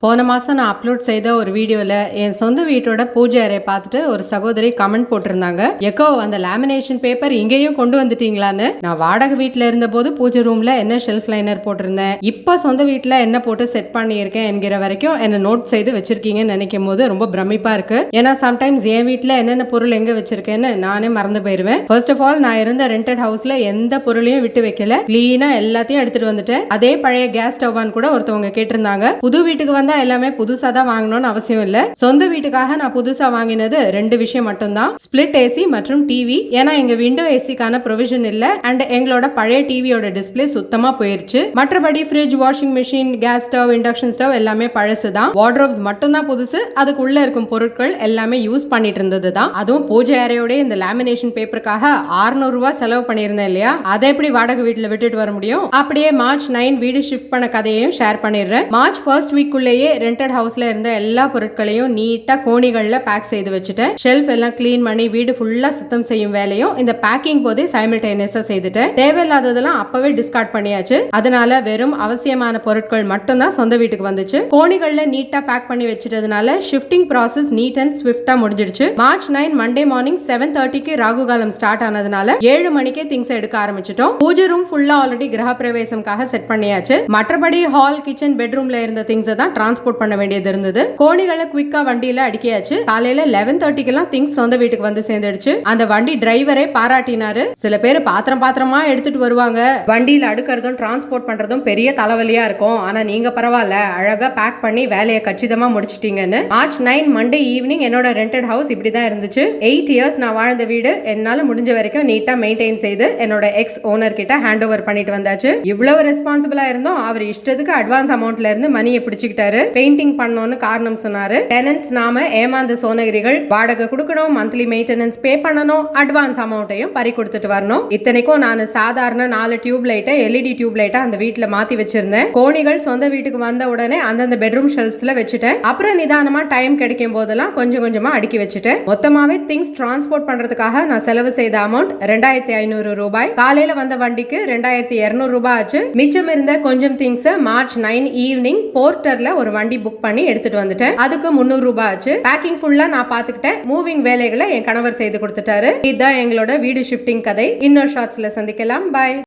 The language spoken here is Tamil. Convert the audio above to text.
போன மாசம் நான் அப்லோட் செய்த ஒரு வீடியோல என் சொந்த வீட்டோட பூஜை அறையை பார்த்துட்டு ஒரு சகோதரி கமெண்ட் போட்டிருந்தாங்க. எக்கோ அந்த லேமினேஷன் பேப்பர் இங்கேயும் கொண்டு வந்துட்டீங்களான்னு. நான் வாடகை வீட்டுல இருந்த போது பூஜை ரூம்ல என்ன ஷெல்ஃப் லைனர் போட்டிருந்தேன், இப்ப சொந்த வீட்டுல என்ன போட்டு செட் பண்ணியிருக்கேன் என்கிற வரைக்கும் என்ன நோட் செய்து வச்சிருக்கீங்கன்னு நினைக்கும் போது ரொம்ப பிரமிப்பா இருக்கு. ஏன்னா சம்டைம்ஸ் என் வீட்டுல என்னென்ன பொருள் எங்க வச்சிருக்கேன்னு நானே மறந்து போயிருவேன். ஃபர்ஸ்ட் ஆஃப் ஆல், நான் இருந்த ரெண்டட் ஹவுஸ்ல எந்த பொருளையும் விட்டு வைக்கல, கிளீனா எல்லாத்தையும் எடுத்துட்டு வந்துட்டேன். அதே பழைய கேஸ் ஸ்டவ்வான்னு கூட ஒருத்தவங்க கேட்டிருந்தாங்க. புது வீட்டுக்கு எல்லாமே புதுசா தான் வாங்கணும்னு அவசியம் இல்ல. சொந்த வீட்டுக்காக நான் புதுசா வாங்கினது 2 விஷயம் மட்டும்தான், ஸ்பிளிட் ஏசி மற்றும் டிவி. ஏன்னா எங்க விண்டோ ஏசிக்கான ப்ரொவிஷன் இல்ல அண்ட் எங்களோட பழைய டிவியோட டிஸ்பிளே சுத்தமா போயிருச்சு. மற்றபடி fridge, washing machine, gas stove, induction stove எல்லாமே பழசுதான். வார்ட்ரோப்ஸ் மட்டும் தான் புதுசு. அதுக்குள்ள இருக்கும் பொருட்கள் எல்லாமே யூஸ் பண்ணிட்டு இருந்தது தான். அதுவும் பூஜை அறையோட இந்த லேமினேஷன் பேப்பருக்காக 600 ரூபாய் செலவு பண்ணியிருந்தேன் இல்லையா, அதை எப்படி வாடகை வீட்டுல விட்டுட்டு வர முடியும்? அப்படியே மார்ச் 9 வீடு ஷிஃப்ட் பண்ண கதையையும் ஷேர் பண்ணிடுறேன். மார்ச் 1 வீக்குள்ளேயே ரெண்டட் ஹவுஸ்ல இருந்த எல்லா பொருட்களையும் நீட்டா கோணிகள்ல பேக் செய்து வச்சுட்டேன். ஷெல்ஃப் எல்லாம் கிளீன் பண்ணி வீடு ஃபுல்லா சுத்தம் செய்யும் வேலையும் இந்த பேக்கிங் போதே சைமல்டேனியஸா செய்துட்டேன். தேவையில்லாததெல்லாம் அப்பவே டிஸ்கார்ட் பண்ணியாச்சு. அதனால வெறும் அவசியமான பொருட்கள் மட்டும் தான் சொந்த வீட்டுக்கு வந்துச்சு. கோணிகள்ல நீட்டா பேக் பண்ணி வச்சிட்டதுனால ஷிஃப்டிங் ப்ராசஸ் நீட் அண்ட் ஸ்விஃப்டா முடிஞ்சிடுச்சு. மார்ச் 9 மண்டே மார்னிங் 7:30க்கு ராகுகாலம் ஸ்டார்ட் ஆனதுனால 7 மணிக்கே திங்ஸ் எடுக்க ஆரம்பிச்சிட்டோம். பூஜை ரூம் ஃபுல்லா ஆல்ரெடி கிரக பிரவேசம்காக செட் பண்ணியாச்சு. மற்றபடி ஹால், கிச்சன், பெட்ரூம்ல இருந்த திங்ஸ் தான் டிரான்ஸ்போர்ட் பண்ண வேண்டியது இருந்தது. கோணிகளை குவிக்கா வண்டியில அடிக்கியாச்சு. காலையில 11:30க்குலாம் திங்ஸ் சொந்த வீட்டுக்கு வந்து சேர்ந்துடுச்சு. அந்த வண்டி டிரைவரே பாராட்டினாரு. சில பேர் பாத்திரமா எடுத்துட்டு வருவாங்க, வண்டியில அடுக்கிறதும் டிரான்ஸ்போர்ட் பண்றதும் பெரிய தலைவலியா இருக்கும், ஆனா நீங்க பரவாயில்ல, அழகா பேக் பண்ணி வேலையை கச்சிதமா முடிச்சிட்டீங்கன்னு. மார்ச் 9 மண்டே ஈவினிங் என்னோட ரெண்டட் ஹவுஸ் இப்படிதான் இருந்துச்சு. 8 இயர்ஸ் நான் வாழ்ந்த வீடு என்னால முடிஞ்ச வரைக்கும் நீட்டா மெயின்டைன் செய்து என்னோட எக்ஸ் ஓனர் கிட்ட ஹேண்ட் ஓவர் பண்ணிட்டு வந்தாச்சு. இவ்வளவு ரெஸ்பான்சிபிளா இருந்தோம். அவர் இஷ்டத்துக்கு அட்வான்ஸ் அமௌண்ட்ல இருந்து மணியை பிடிச்சிக்கிட்டாரு. பெயிண்டிங் பண்ணணும்னு காரணம் சொன்னாரு. டெனன்ட்ஸ் நாம ஏமாந்த சோனகிரிகள், வாடகை கொடுக்கணும், மந்த்லி மெயின்டெனன்ஸ் பே பண்ணணும், அட்வான்ஸ் அமௌண்ட்டையும் பறி கொடுத்துட்டு வரணும். இத்தனைக்கும் நான் சாதாரண 4 டியூப் லைட்டை LED டியூப் லைட்டா அந்த வீட்டுல மாத்தி வச்சிருந்தேன். கோணிகள் சொந்த வீட்டுக்கு வந்த உடனே அந்தந்த பெட்ரூம் ஷெல்ஃப்ஸ்ல வச்சுட்டேன். அப்புறம் நிதானமா டைம் கிடைக்கும் போதெல்லாம் கொஞ்சம் கொஞ்சமா அடுக்கி வச்சுட்டேன். மொத்தமாவே திங்ஸ் டிரான்ஸ்போர்ட் பண்றதுக்காக நான் செலவு செய்த அமௌண்ட் 2500 ரூபாய். காலையில வந்த வண்டிக்கு 2200 ரூபாய் ஆச்சு. மிச்சம் இருந்த கொஞ்சம் திங்ஸ் மார்ச் 9 ஈவினிங் போர்ட்டர்ல ஒரு வண்டி புக் பண்ணி எடுத்துட்டு வந்துட்டேன். அதுக்கு 300 ரூபாய் ஆச்சு. பேக்கிங் ஃபுல்லா நான் பாத்துக்கிட்டேன். மூவிங் வேலைகளை என் கணவர் செய்து கொடுத்துட்டாரு. இதுதான் எங்களோட வீடு ஷிஃப்டிங் கதை. இன்னொரு ஷார்ட்ஸ்ல சந்திக்கலாம். பாய்.